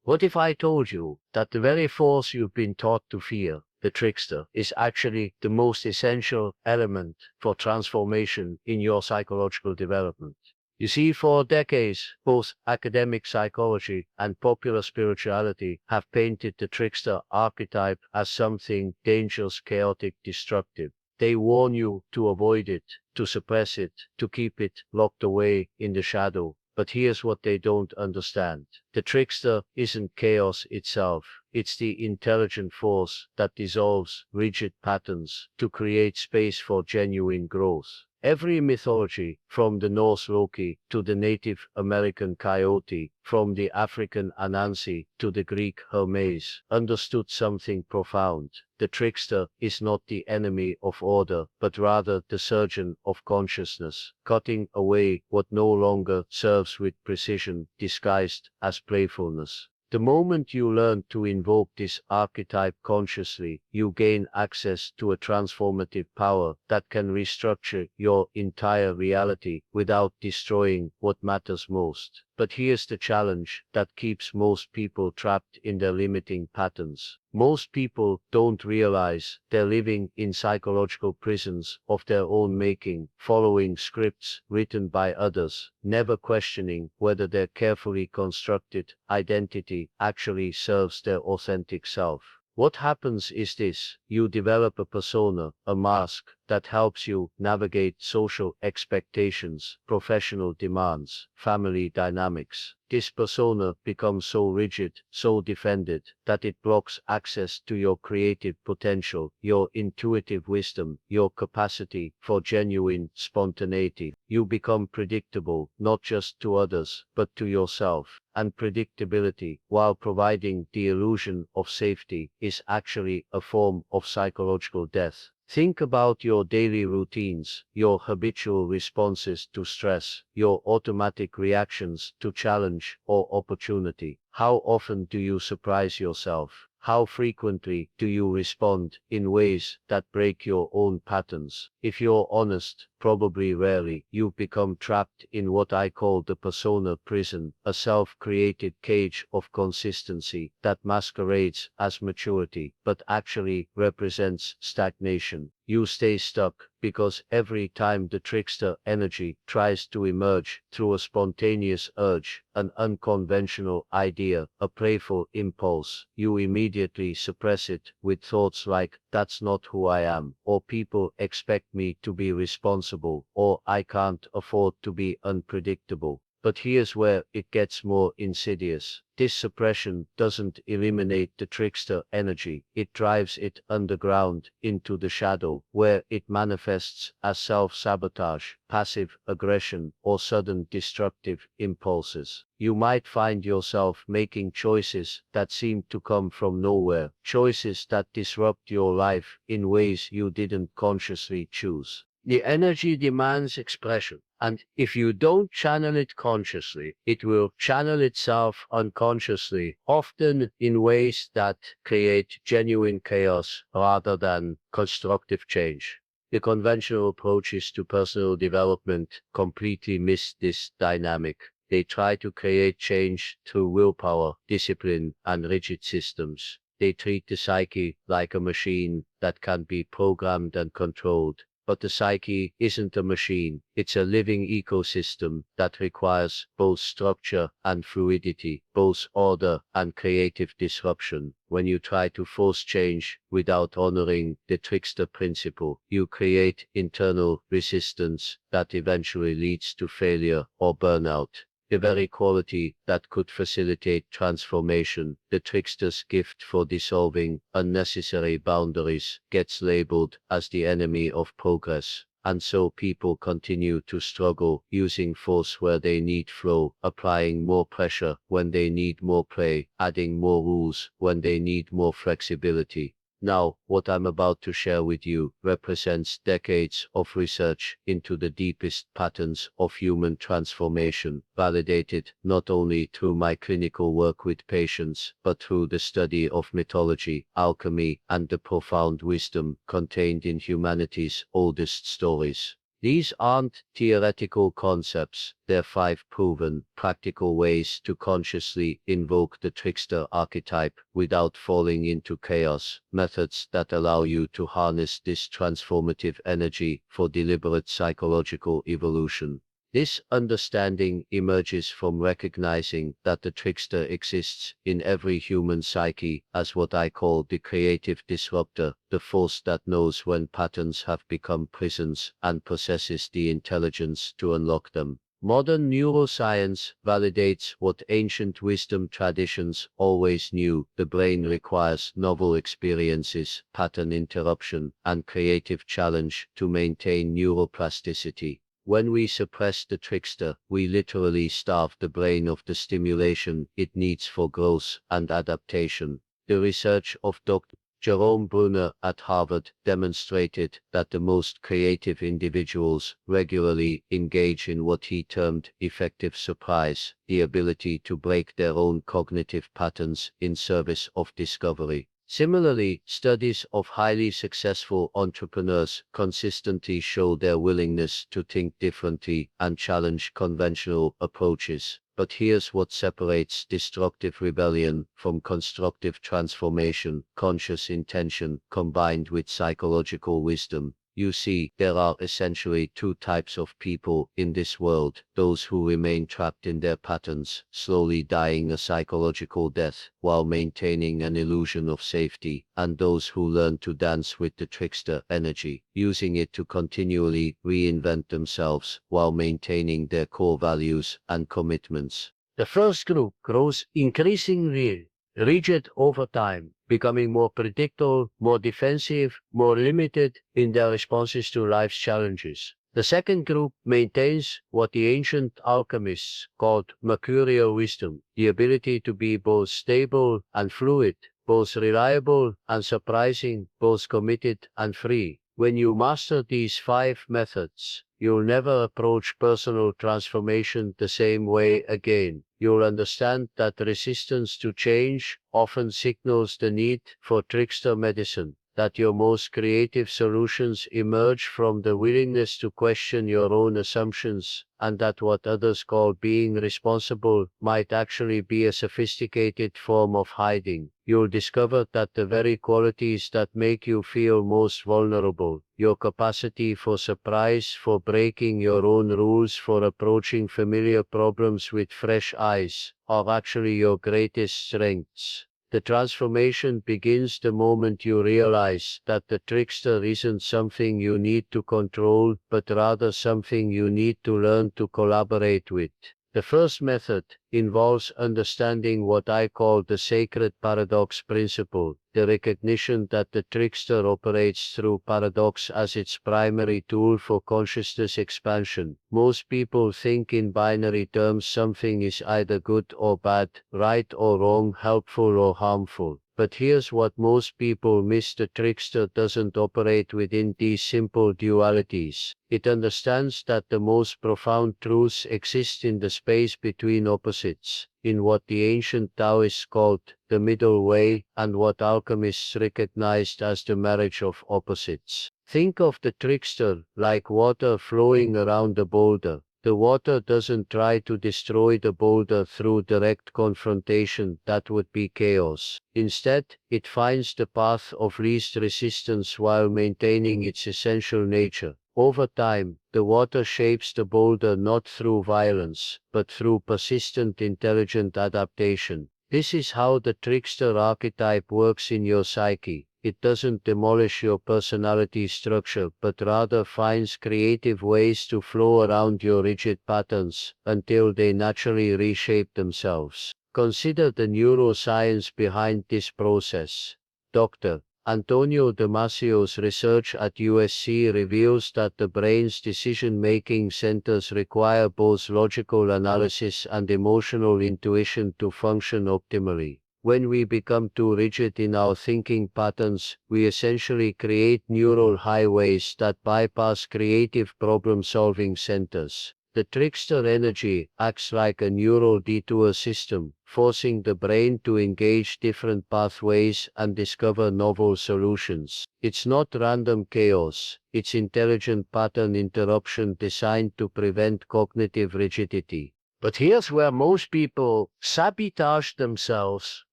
What if I told you that the very force you've been taught to fear, the trickster, is actually the most essential element for transformation in your psychological development? You see, for decades, both academic psychology and popular spirituality have painted the trickster archetype as something dangerous, chaotic, destructive. They warn you to avoid it, to suppress it, to keep it locked away in the shadow. But here's what they don't understand. The trickster isn't chaos itself. It's the intelligent force that dissolves rigid patterns to create space for genuine growth. Every mythology, from the Norse Loki to the Native American coyote, from the African Anansi to the Greek Hermes, understood something profound. The trickster is not the enemy of order, but rather the surgeon of consciousness, cutting away what no longer serves with precision, disguised as playfulness. The moment you learn to invoke this archetype consciously, you gain access to a transformative power that can restructure your entire reality without destroying what matters most. But here's the challenge that keeps most people trapped in their limiting patterns. Most people don't realize they're living in psychological prisons of their own making, following scripts written by others, never questioning whether their carefully constructed identity actually serves their authentic self. What happens is this: you develop a persona, a mask, that helps you navigate social expectations, professional demands, family dynamics. This persona becomes so rigid, so defended, that it blocks access to your creative potential, your intuitive wisdom, your capacity for genuine spontaneity. You become predictable, not just to others, but to yourself. And predictability, while providing the illusion of safety, is actually a form of psychological death. Think about your daily routines, your habitual responses to stress, your automatic reactions to challenge or opportunity. How often do you surprise yourself? How frequently do you respond in ways that break your own patterns? If you're honest, probably rarely. You've become trapped in what I call the persona prison, a self-created cage of consistency that masquerades as maturity, but actually represents stagnation. You stay stuck because every time the trickster energy tries to emerge through a spontaneous urge, an unconventional idea, a playful impulse, you immediately suppress it with thoughts like, "That's not who I am," or "People expect me to be responsible," or "I can't afford to be unpredictable." But here's where it gets more insidious. This suppression doesn't eliminate the trickster energy, it drives it underground into the shadow, where it manifests as self-sabotage, passive aggression, or sudden destructive impulses. You might find yourself making choices that seem to come from nowhere, choices that disrupt your life in ways you didn't consciously choose. The energy demands expression, and if you don't channel it consciously, it will channel itself unconsciously, often in ways that create genuine chaos rather than constructive change. The conventional approaches to personal development completely miss this dynamic. They try to create change through willpower, discipline, and rigid systems. They treat the psyche like a machine that can be programmed and controlled. But the psyche isn't a machine, it's a living ecosystem that requires both structure and fluidity, both order and creative disruption. When you try to force change without honoring the trickster principle, you create internal resistance that eventually leads to failure or burnout. The very quality that could facilitate transformation, the trickster's gift for dissolving unnecessary boundaries, gets labeled as the enemy of progress. And so people continue to struggle, using force where they need flow, applying more pressure when they need more play, adding more rules when they need more flexibility. Now, what I'm about to share with you represents decades of research into the deepest patterns of human transformation, validated not only through my clinical work with patients, but through the study of mythology, alchemy, and the profound wisdom contained in humanity's oldest stories. These aren't theoretical concepts, they're 5 proven, practical ways to consciously invoke the trickster archetype without falling into chaos, methods that allow you to harness this transformative energy for deliberate psychological evolution. This understanding emerges from recognizing that the trickster exists in every human psyche as what I call the creative disruptor, the force that knows when patterns have become prisons and possesses the intelligence to unlock them. Modern neuroscience validates what ancient wisdom traditions always knew: the brain requires novel experiences, pattern interruption, and creative challenge to maintain neuroplasticity. When we suppress the trickster, we literally starve the brain of the stimulation it needs for growth and adaptation. The research of Dr. Jerome Bruner at Harvard demonstrated that the most creative individuals regularly engage in what he termed effective surprise, the ability to break their own cognitive patterns in service of discovery. Similarly, studies of highly successful entrepreneurs consistently show their willingness to think differently and challenge conventional approaches. But here's what separates destructive rebellion from constructive transformation: conscious intention combined with psychological wisdom. You see, there are essentially 2 types of people in this world: those who remain trapped in their patterns, slowly dying a psychological death while maintaining an illusion of safety, and those who learn to dance with the trickster energy, using it to continually reinvent themselves while maintaining their core values and commitments. The first group grows increasingly rigid over time, becoming more predictable, more defensive, more limited in their responses to life's challenges. The second group maintains what the ancient alchemists called mercurial wisdom, the ability to be both stable and fluid, both reliable and surprising, both committed and free. When you master these 5 methods, you'll never approach personal transformation the same way again. You'll understand that resistance to change often signals the need for trickster medicine, that your most creative solutions emerge from the willingness to question your own assumptions, and that what others call being responsible might actually be a sophisticated form of hiding. You'll discover that the very qualities that make you feel most vulnerable, your capacity for surprise, for breaking your own rules, for approaching familiar problems with fresh eyes, are actually your greatest strengths. The transformation begins the moment you realize that the trickster isn't something you need to control, but rather something you need to learn to collaborate with. The first method involves understanding what I call the sacred paradox principle, the recognition that the trickster operates through paradox as its primary tool for consciousness expansion. Most people think in binary terms: something is either good or bad, right or wrong, helpful or harmful. But here's what most people miss: the trickster doesn't operate within these simple dualities. It understands that the most profound truths exist in the space between opposites, in what the ancient Taoists called the middle way, and what alchemists recognized as the marriage of opposites. Think of the trickster like water flowing around a boulder. The water doesn't try to destroy the boulder through direct confrontation, that would be chaos. Instead, it finds the path of least resistance while maintaining its essential nature. Over time, the water shapes the boulder not through violence, but through persistent intelligent adaptation. This is how the trickster archetype works in your psyche. It doesn't demolish your personality structure, but rather finds creative ways to flow around your rigid patterns until they naturally reshape themselves. Consider the neuroscience behind this process. Dr. Antonio Damasio's research at USC reveals that the brain's decision-making centers require both logical analysis and emotional intuition to function optimally. When we become too rigid in our thinking patterns, we essentially create neural highways that bypass creative problem-solving centers. The trickster energy acts like a neural detour system, forcing the brain to engage different pathways and discover novel solutions. It's not random chaos, it's intelligent pattern interruption designed to prevent cognitive rigidity. But here's where most people sabotage themselves.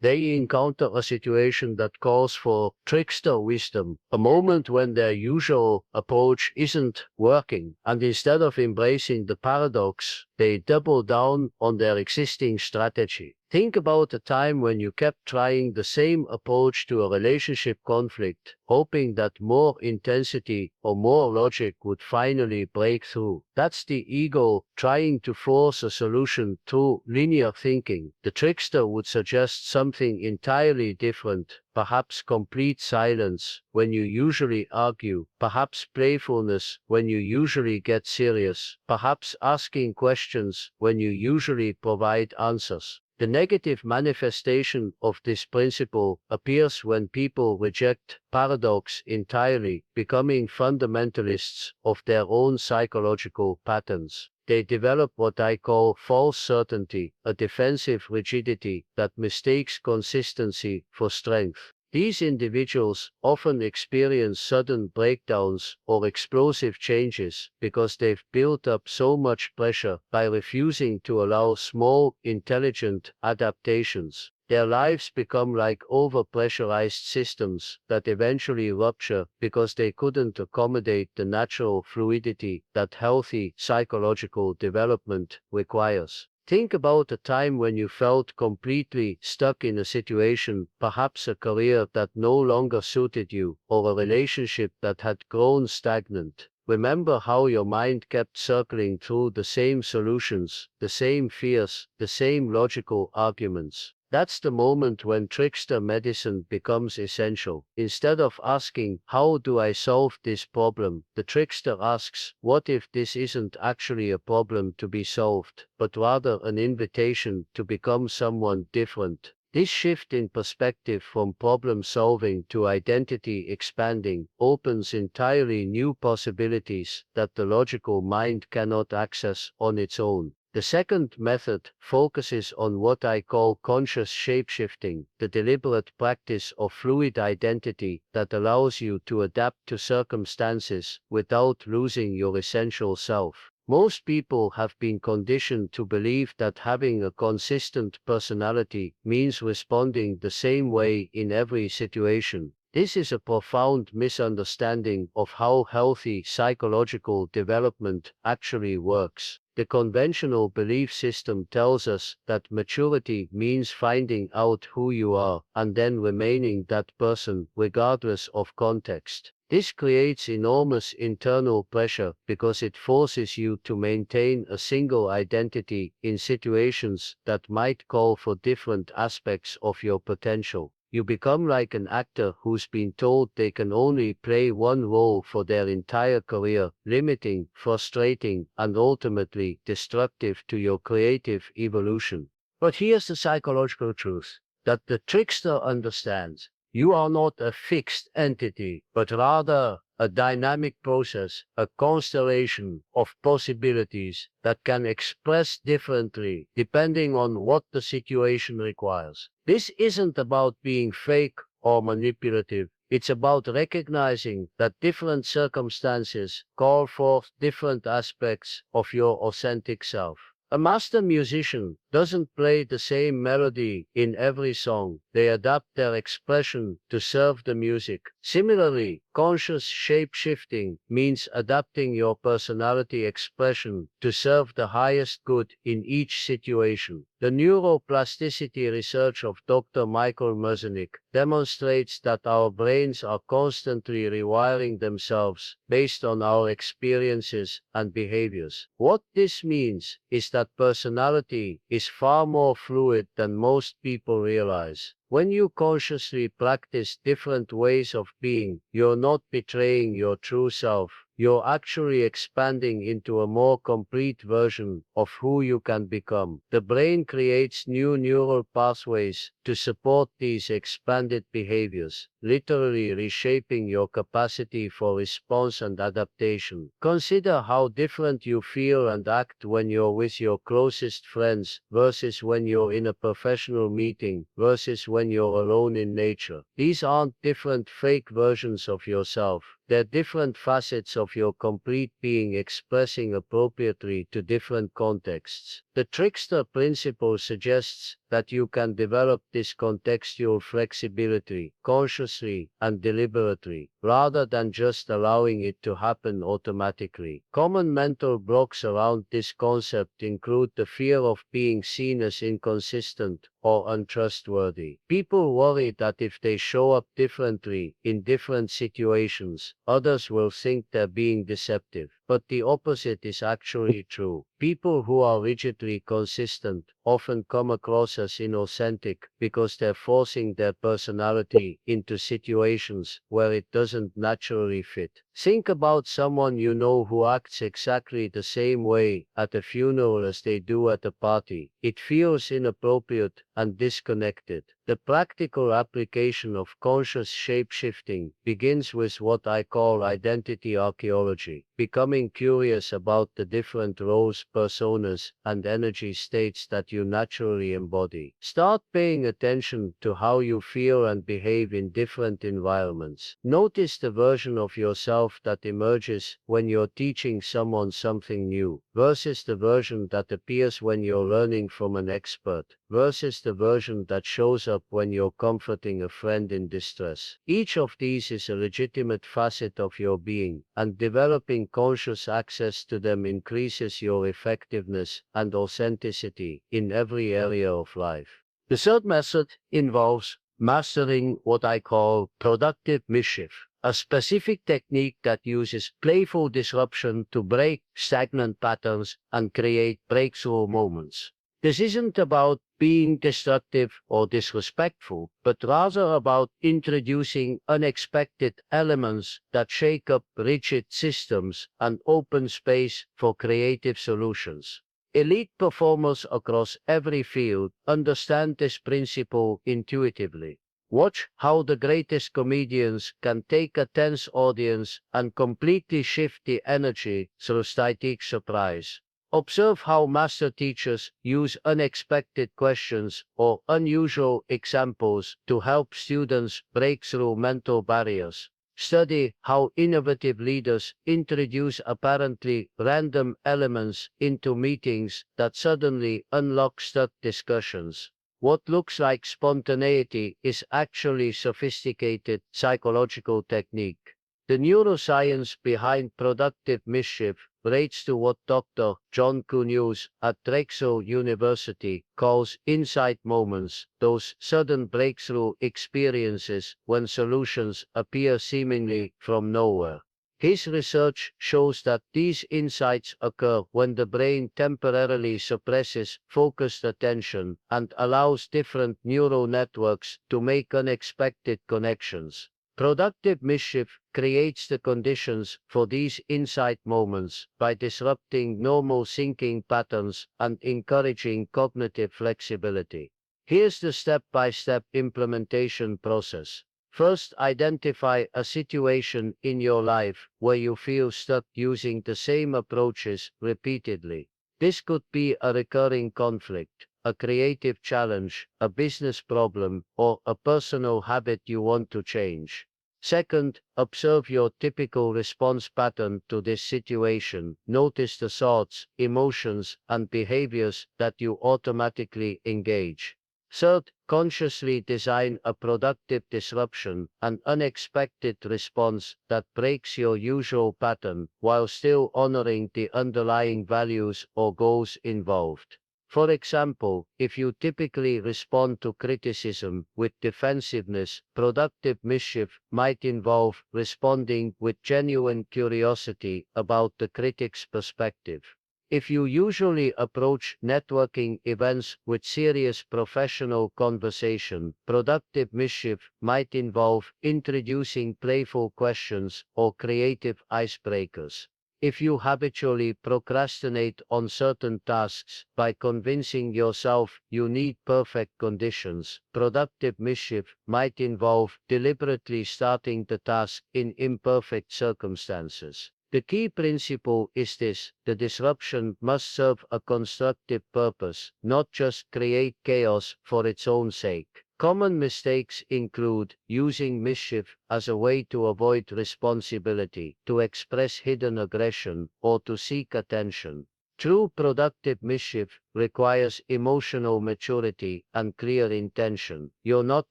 They encounter a situation that calls for trickster wisdom, a moment when their usual approach isn't working, and instead of embracing the paradox, they double down on their existing strategy. Think about a time when you kept trying the same approach to a relationship conflict, hoping that more intensity or more logic would finally break through. That's the ego trying to force a solution through linear thinking. The trickster would suggest something entirely different, perhaps complete silence when you usually argue, perhaps playfulness when you usually get serious, perhaps asking questions when you usually provide answers. The negative manifestation of this principle appears when people reject paradox entirely, becoming fundamentalists of their own psychological patterns. They develop what I call false certainty, a defensive rigidity that mistakes consistency for strength. These individuals often experience sudden breakdowns or explosive changes because they've built up so much pressure by refusing to allow small, intelligent adaptations. Their lives become like overpressurized systems that eventually rupture because they couldn't accommodate the natural fluidity that healthy psychological development requires. Think about a time when you felt completely stuck in a situation, perhaps a career that no longer suited you, or a relationship that had grown stagnant. Remember how your mind kept circling through the same solutions, the same fears, the same logical arguments. That's the moment when trickster medicine becomes essential. Instead of asking, how do I solve this problem? The trickster asks, what if this isn't actually a problem to be solved, but rather an invitation to become someone different? This shift in perspective from problem solving to identity expanding opens entirely new possibilities that the logical mind cannot access on its own. The second method focuses on what I call conscious shapeshifting, the deliberate practice of fluid identity that allows you to adapt to circumstances without losing your essential self. Most people have been conditioned to believe that having a consistent personality means responding the same way in every situation. This is a profound misunderstanding of how healthy psychological development actually works. The conventional belief system tells us that maturity means finding out who you are and then remaining that person regardless of context. This creates enormous internal pressure because it forces you to maintain a single identity in situations that might call for different aspects of your potential. You become like an actor who's been told they can only play one role for their entire career, limiting, frustrating, and ultimately destructive to your creative evolution. But here's the psychological truth that the trickster understands. You are not a fixed entity, but rather a dynamic process, a constellation of possibilities that can express differently depending on what the situation requires. This isn't about being fake or manipulative. It's about recognizing that different circumstances call forth different aspects of your authentic self. A master musician doesn't play the same melody in every song. They adapt their expression to serve the music. Similarly, conscious shape-shifting means adapting your personality expression to serve the highest good in each situation. The neuroplasticity research of Dr. Michael Merzenich demonstrates that our brains are constantly rewiring themselves based on our experiences and behaviors. What this means is that personality is far more fluid than most people realize. When you consciously practice different ways of being, you're not betraying your true self. You're actually expanding into a more complete version of who you can become. The brain creates new neural pathways to support these expanded behaviors, literally reshaping your capacity for response and adaptation. Consider how different you feel and act when you're with your closest friends versus when you're in a professional meeting versus when you're alone in nature. These aren't different fake versions of yourself. They're different facets of your complete being expressing appropriately to different contexts. The trickster principle suggests that you can develop this contextual flexibility consciously and deliberately, rather than just allowing it to happen automatically. Common mental blocks around this concept include the fear of being seen as inconsistent or untrustworthy. People worry that if they show up differently in different situations, others will think they're being deceptive. But the opposite is actually true. People who are rigidly consistent often come across as inauthentic because they're forcing their personality into situations where it doesn't naturally fit. Think about someone you know who acts exactly the same way at a funeral as they do at a party. It feels inappropriate and disconnected. The practical application of conscious shape-shifting begins with what I call identity archaeology, becoming curious about the different roles, personas, and energy states that you naturally embody. Start paying attention to how you feel and behave in different environments. Notice the version of yourself that emerges when you're teaching someone something new, versus the version that appears when you're learning from an expert, versus the version that shows up when you're comforting a friend in distress. Each of these is a legitimate facet of your being, and developing conscious access to them increases your effectiveness and authenticity in every area of life. The third method involves mastering what I call productive mischief, a specific technique that uses playful disruption to break stagnant patterns and create breakthrough moments. This isn't about being destructive or disrespectful, but rather about introducing unexpected elements that shake up rigid systems and open space for creative solutions. Elite performers across every field understand this principle intuitively. Watch how the greatest comedians can take a tense audience and completely shift the energy through static surprise. Observe how master teachers use unexpected questions or unusual examples to help students break through mental barriers. Study how innovative leaders introduce apparently random elements into meetings that suddenly unlock stuck discussions. What looks like spontaneity is actually sophisticated psychological technique. The neuroscience behind productive mischief relates to what Dr. John Kuhn at Drexel University calls insight moments, those sudden breakthrough experiences when solutions appear seemingly from nowhere. His research shows that these insights occur when the brain temporarily suppresses focused attention and allows different neural networks to make unexpected connections. Productive mischief creates the conditions for these insight moments by disrupting normal thinking patterns and encouraging cognitive flexibility. Here's the step-by-step implementation process. First, identify a situation in your life where you feel stuck using the same approaches repeatedly. This could be a recurring conflict, a creative challenge, a business problem, or a personal habit you want to change. Second, observe your typical response pattern to this situation. Notice the thoughts, emotions, and behaviors that you automatically engage. Third, consciously design a productive disruption, an unexpected response that breaks your usual pattern while still honoring the underlying values or goals involved. For example, if you typically respond to criticism with defensiveness, productive mischief might involve responding with genuine curiosity about the critic's perspective. If you usually approach networking events with serious professional conversation, productive mischief might involve introducing playful questions or creative icebreakers. If you habitually procrastinate on certain tasks by convincing yourself you need perfect conditions, productive mischief might involve deliberately starting the task in imperfect circumstances. The key principle is this: the disruption must serve a constructive purpose, not just create chaos for its own sake. Common mistakes include using mischief as a way to avoid responsibility, to express hidden aggression, or to seek attention. True productive mischief requires emotional maturity and clear intention. You're not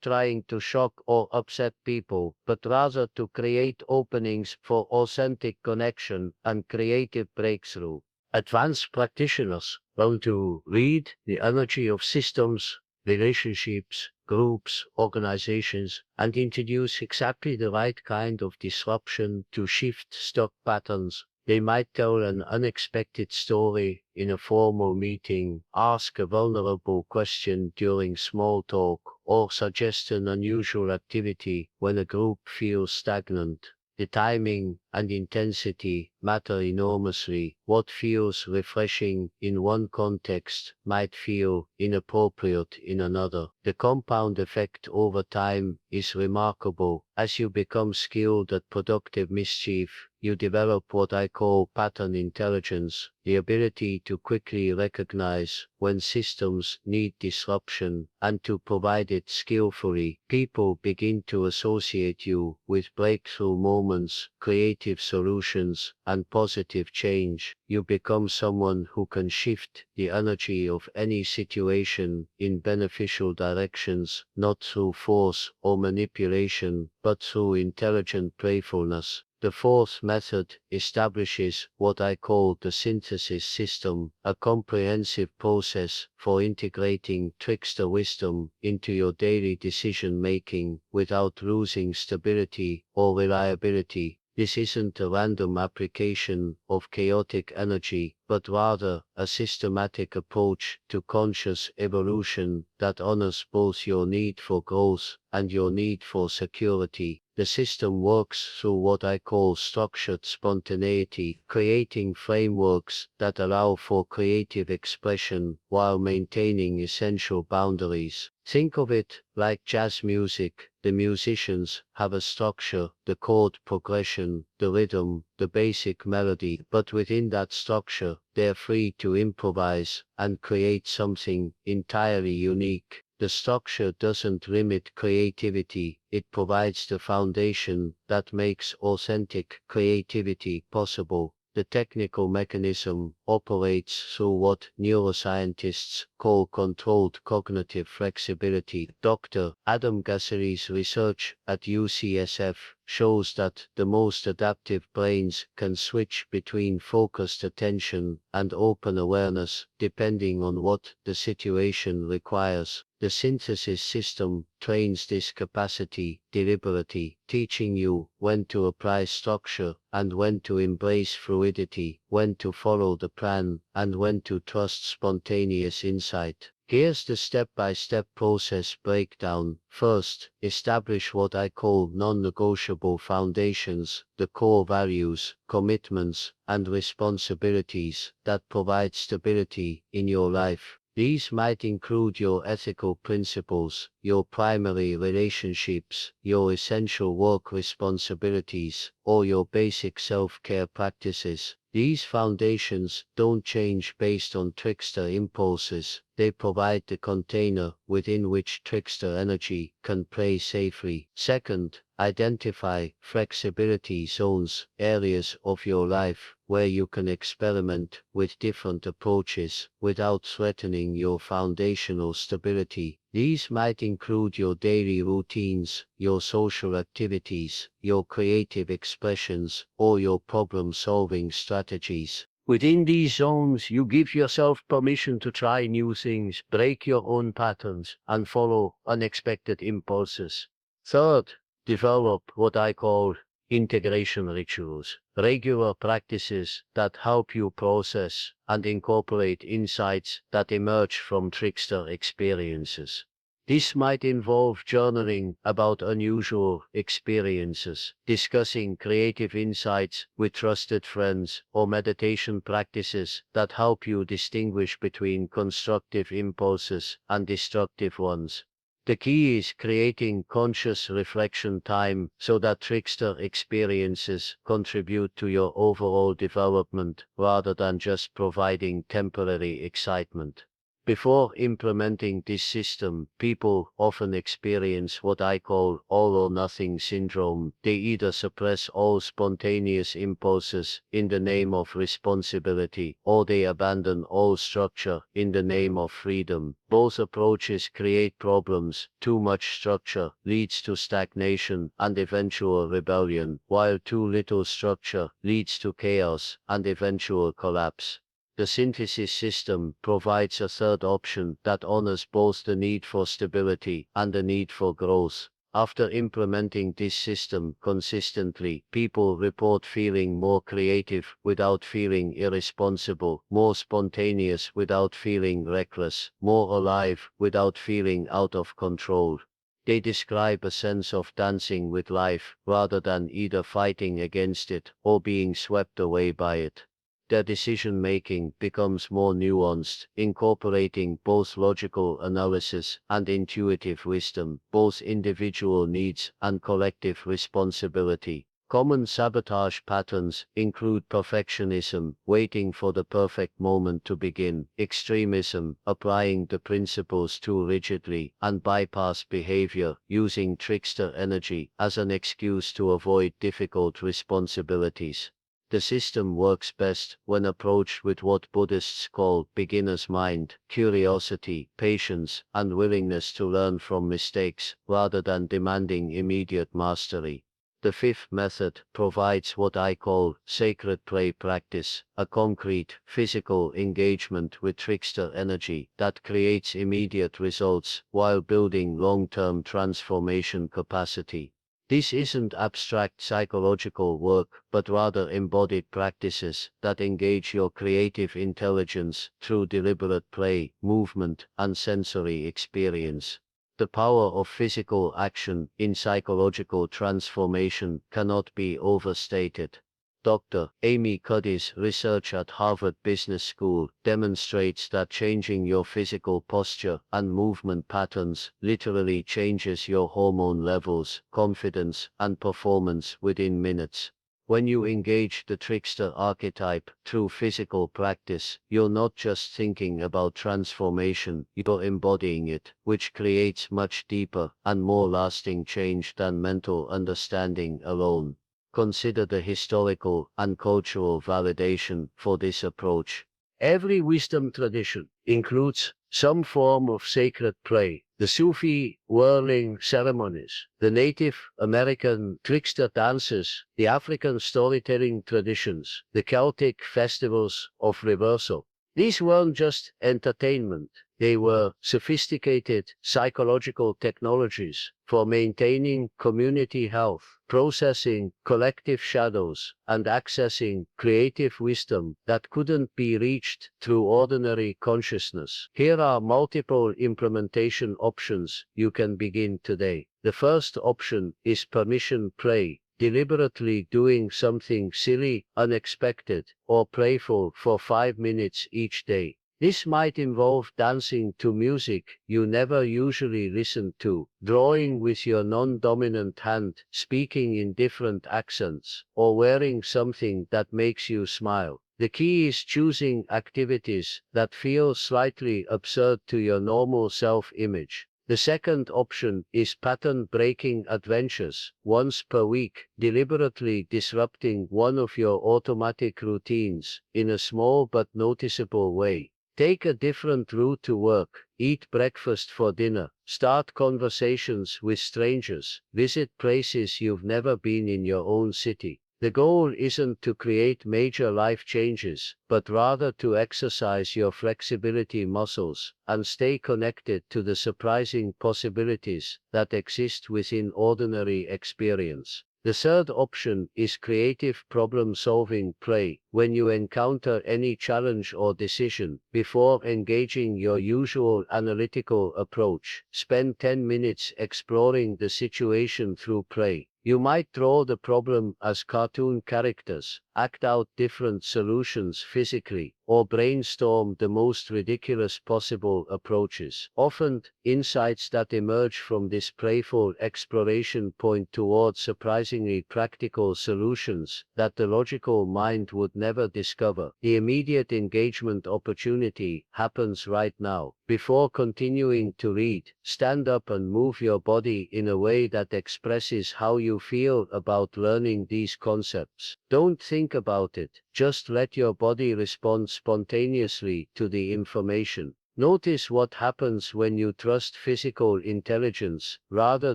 trying to shock or upset people, but rather to create openings for authentic connection and creative breakthrough. Advanced practitioners learn to read the energy of systems, relationships, groups, organizations, and introduce exactly the right kind of disruption to shift stuck patterns. They might tell an unexpected story in a formal meeting, ask a vulnerable question during small talk, or suggest an unusual activity when a group feels stagnant. The timing and intensity matter enormously. What feels refreshing in one context might feel inappropriate in another. The compound effect over time is remarkable. As you become skilled at productive mischief, you develop what I call pattern intelligence, the ability to quickly recognize when systems need disruption and to provide it skillfully. People begin to associate you with breakthrough moments, creative solutions, and positive change. You become someone who can shift the energy of any situation in beneficial directions, not through force or manipulation, but through intelligent playfulness. The fourth method establishes what I call the synthesis system, a comprehensive process for integrating trickster wisdom into your daily decision making without losing stability or reliability. This isn't a random application of chaotic energy, but rather a systematic approach to conscious evolution that honors both your need for growth and your need for security. The system works through what I call structured spontaneity, creating frameworks that allow for creative expression while maintaining essential boundaries. Think of it like jazz music. The musicians have a structure, the chord progression, the rhythm, the basic melody, but within that structure, they're free to improvise and create something entirely unique. The structure doesn't limit creativity, it provides the foundation that makes authentic creativity possible. The technical mechanism operates through what neuroscientists call controlled cognitive flexibility. Dr. Adam Gasseri's research at UCSF shows that the most adaptive brains can switch between focused attention and open awareness, depending on what the situation requires. The synthesis system trains this capacity deliberately, teaching you when to apply structure and when to embrace fluidity, when to follow the plan, and when to trust spontaneous insight. Here's the step-by-step process breakdown. First, establish what I call non-negotiable foundations, the core values, commitments, and responsibilities that provide stability in your life. These might include your ethical principles, your primary relationships, your essential work responsibilities, or your basic self-care practices. These foundations don't change based on trickster impulses. They provide the container within which trickster energy can play safely. Second, identify flexibility zones, areas of your life where you can experiment with different approaches without threatening your foundational stability. These might include your daily routines, your social activities, your creative expressions, or your problem-solving strategies. Within these zones, you give yourself permission to try new things, break your own patterns, and follow unexpected impulses. Third, develop what I call integration rituals, regular practices that help you process and incorporate insights that emerge from trickster experiences. This might involve journaling about unusual experiences, discussing creative insights with trusted friends, or meditation practices that help you distinguish between constructive impulses and destructive ones. The key is creating conscious reflection time so that trickster experiences contribute to your overall development rather than just providing temporary excitement. Before implementing this system, people often experience what I call all or nothing syndrome. They either suppress all spontaneous impulses in the name of responsibility, or they abandon all structure in the name of freedom. Both approaches create problems. Too much structure leads to stagnation and eventual rebellion, while too little structure leads to chaos and eventual collapse. The synthesis system provides a third option that honors both the need for stability and the need for growth. After implementing this system consistently, people report feeling more creative without feeling irresponsible, more spontaneous without feeling reckless, more alive without feeling out of control. They describe a sense of dancing with life rather than either fighting against it or being swept away by it. Their decision-making becomes more nuanced, incorporating both logical analysis and intuitive wisdom, both individual needs and collective responsibility. Common sabotage patterns include perfectionism, waiting for the perfect moment to begin, extremism, applying the principles too rigidly, and bypass behavior, using trickster energy as an excuse to avoid difficult responsibilities. The system works best when approached with what Buddhists call beginner's mind, curiosity, patience, and willingness to learn from mistakes, rather than demanding immediate mastery. The fifth method provides what I call sacred play practice, a concrete, physical engagement with trickster energy that creates immediate results while building long-term transformation capacity. This isn't abstract psychological work, but rather embodied practices that engage your creative intelligence through deliberate play, movement, and sensory experience. The power of physical action in psychological transformation cannot be overstated. Dr. Amy Cuddy's research at Harvard Business School demonstrates that changing your physical posture and movement patterns literally changes your hormone levels, confidence, and performance within minutes. When you engage the trickster archetype through physical practice, you're not just thinking about transformation, you're embodying it, which creates much deeper and more lasting change than mental understanding alone. Consider the historical and cultural validation for this approach. Every wisdom tradition includes some form of sacred play. The Sufi whirling ceremonies, the Native American trickster dances, the African storytelling traditions, the Celtic festivals of reversal. These weren't just entertainment. They were sophisticated psychological technologies for maintaining community health, processing collective shadows, and accessing creative wisdom that couldn't be reached through ordinary consciousness. Here are multiple implementation options you can begin today. The first option is permission play. Deliberately doing something silly, unexpected, or playful for 5 minutes each day. This might involve dancing to music you never usually listen to, drawing with your non-dominant hand, speaking in different accents, or wearing something that makes you smile. The key is choosing activities that feel slightly absurd to your normal self-image. The second option is pattern-breaking adventures, once per week, deliberately disrupting one of your automatic routines in a small but noticeable way. Take a different route to work, eat breakfast for dinner, start conversations with strangers, visit places you've never been in your own city. The goal isn't to create major life changes, but rather to exercise your flexibility muscles and stay connected to the surprising possibilities that exist within ordinary experience. The third option is creative problem-solving play. When you encounter any challenge or decision, before engaging your usual analytical approach, spend 10 minutes exploring the situation through play. You might draw the problem as cartoon characters, act out different solutions physically, or brainstorm the most ridiculous possible approaches. Often, insights that emerge from this playful exploration point towards surprisingly practical solutions that the logical mind would never discover. The immediate engagement opportunity happens right now. Before continuing to read, stand up and move your body in a way that expresses how you feel about learning these concepts. Don't think about it, just let your body respond spontaneously to the information. Notice what happens when you trust physical intelligence rather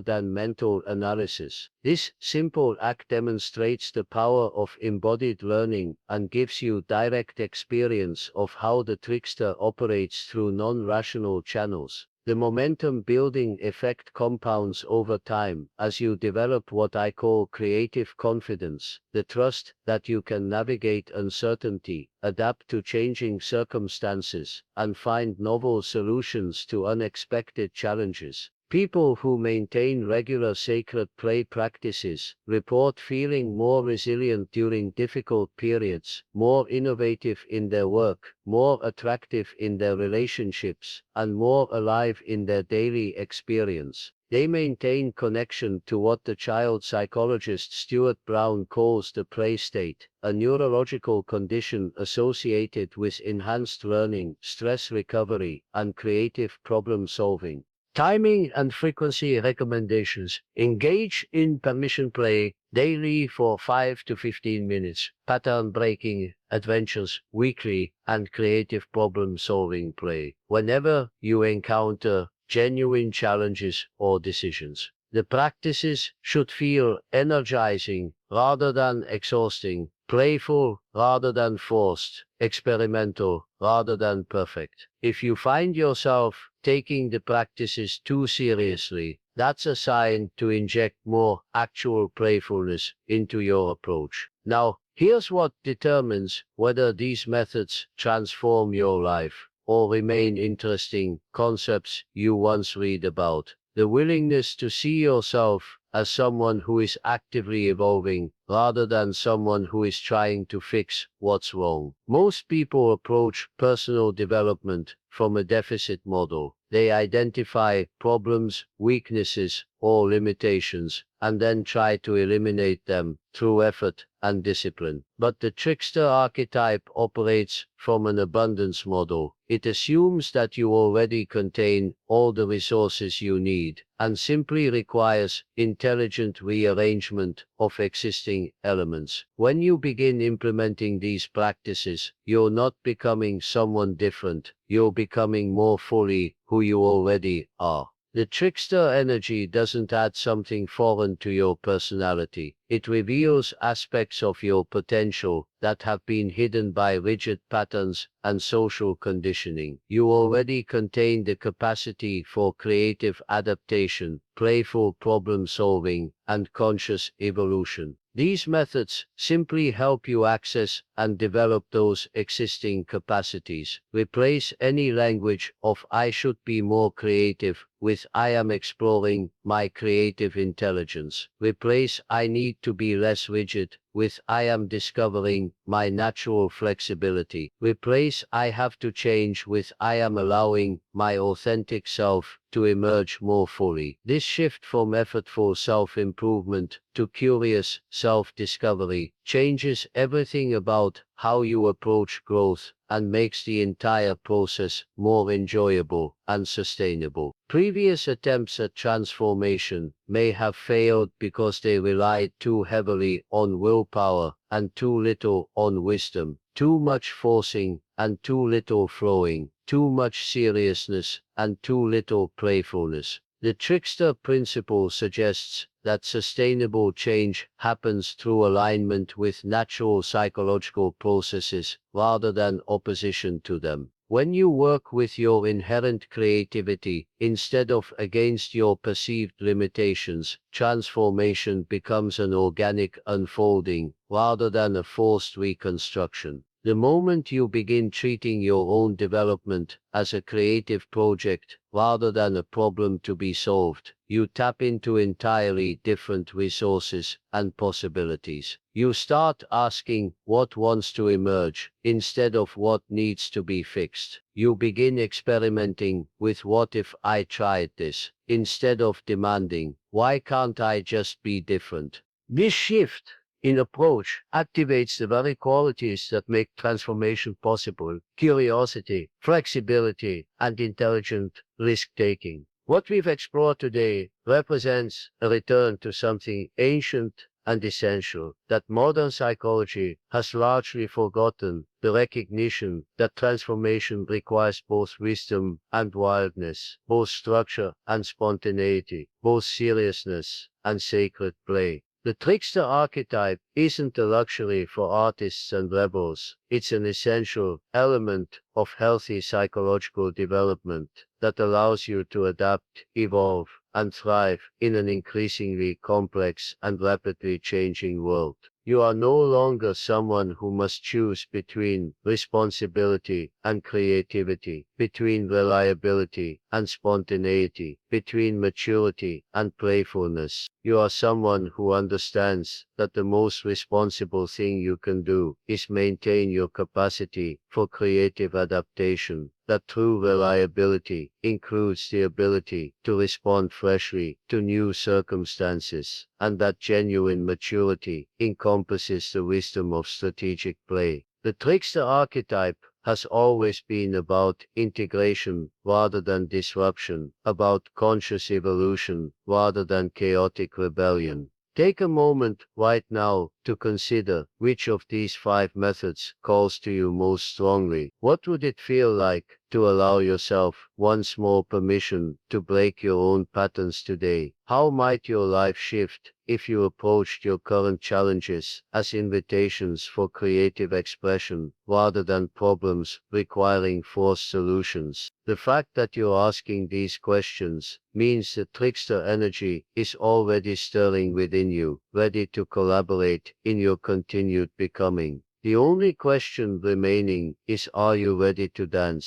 than mental analysis. This simple act demonstrates the power of embodied learning and gives you direct experience of how the trickster operates through non-rational channels. The momentum building effect compounds over time as you develop what I call creative confidence, the trust that you can navigate uncertainty, adapt to changing circumstances, and find novel solutions to unexpected challenges. People who maintain regular sacred play practices report feeling more resilient during difficult periods, more innovative in their work, more attractive in their relationships, and more alive in their daily experience. They maintain connection to what the child psychologist Stuart Brown calls the play state, a neurological condition associated with enhanced learning, stress recovery, and creative problem solving. Timing and frequency recommendations. Engage in permission play daily for 5 to 15 minutes. Pattern breaking adventures weekly, and creative problem solving play whenever you encounter genuine challenges or decisions. The practices should feel energizing rather than exhausting, playful rather than forced, experimental rather than perfect. If you find yourself taking the practices too seriously, that's a sign to inject more actual playfulness into your approach. Now, here's what determines whether these methods transform your life or remain interesting concepts you once read about. The willingness to see yourself as someone who is actively evolving rather than someone who is trying to fix what's wrong. Most people approach personal development from a deficit model. They identify problems, weaknesses, or limitations, and then try to eliminate them through effort and discipline. But the trickster archetype operates from an abundance model. It assumes that you already contain all the resources you need, and simply requires intelligent rearrangement of existing elements. When you begin implementing these practices, you're not becoming someone different, you're becoming more fully who you already are. The trickster energy doesn't add something foreign to your personality. It reveals aspects of your potential that have been hidden by rigid patterns and social conditioning. You already contain the capacity for creative adaptation, playful problem solving, and conscious evolution. These methods simply help you access and develop those existing capacities. Replace any language of "I should be more creative" with "I am exploring my creative intelligence." Replace "I need to be less rigid" with "I am discovering my natural flexibility." Replace "I have to change" with "I am allowing my authentic self to emerge more fully." This shift from effortful self-improvement to curious self-discovery changes everything about how you approach growth and makes the entire process more enjoyable and sustainable. Previous attempts at transformation may have failed because they relied too heavily on willpower and too little on wisdom, too much forcing and too little flowing, too much seriousness and too little playfulness. The trickster principle suggests that sustainable change happens through alignment with natural psychological processes rather than opposition to them. When you work with your inherent creativity instead of against your perceived limitations, transformation becomes an organic unfolding rather than a forced reconstruction. The moment you begin treating your own development as a creative project rather than a problem to be solved, you tap into entirely different resources and possibilities. You start asking what wants to emerge instead of what needs to be fixed. You begin experimenting with what if I tried this, instead of demanding, why can't I just be different? This shift in approach activates the very qualities that make transformation possible: curiosity, flexibility, and intelligent risk-taking. What we've explored today represents a return to something ancient and essential that modern psychology has largely forgotten: the recognition that transformation requires both wisdom and wildness, both structure and spontaneity, both seriousness and sacred play. The trickster archetype isn't a luxury for artists and rebels. It's an essential element of healthy psychological development that allows you to adapt, evolve, and thrive in an increasingly complex and rapidly changing world. You are no longer someone who must choose between responsibility and creativity, between reliability and spontaneity, between maturity and playfulness. You are someone who understands that the most responsible thing you can do is maintain your capacity for creative adaptation, that true reliability includes the ability to respond freshly to new circumstances, and that genuine maturity encompasses the wisdom of strategic play. The trickster archetype has always been about integration rather than disruption, about conscious evolution rather than chaotic rebellion. Take a moment right now to consider which of these 5 methods calls to you most strongly. What would it feel like to allow yourself once more permission to break your own patterns today? How might your life shift if you approached your current challenges as invitations for creative expression rather than problems requiring forced solutions? The fact that you're asking these questions means the trickster energy is already stirring within you, ready to collaborate in your continued becoming. The only question remaining is, are you ready to dance?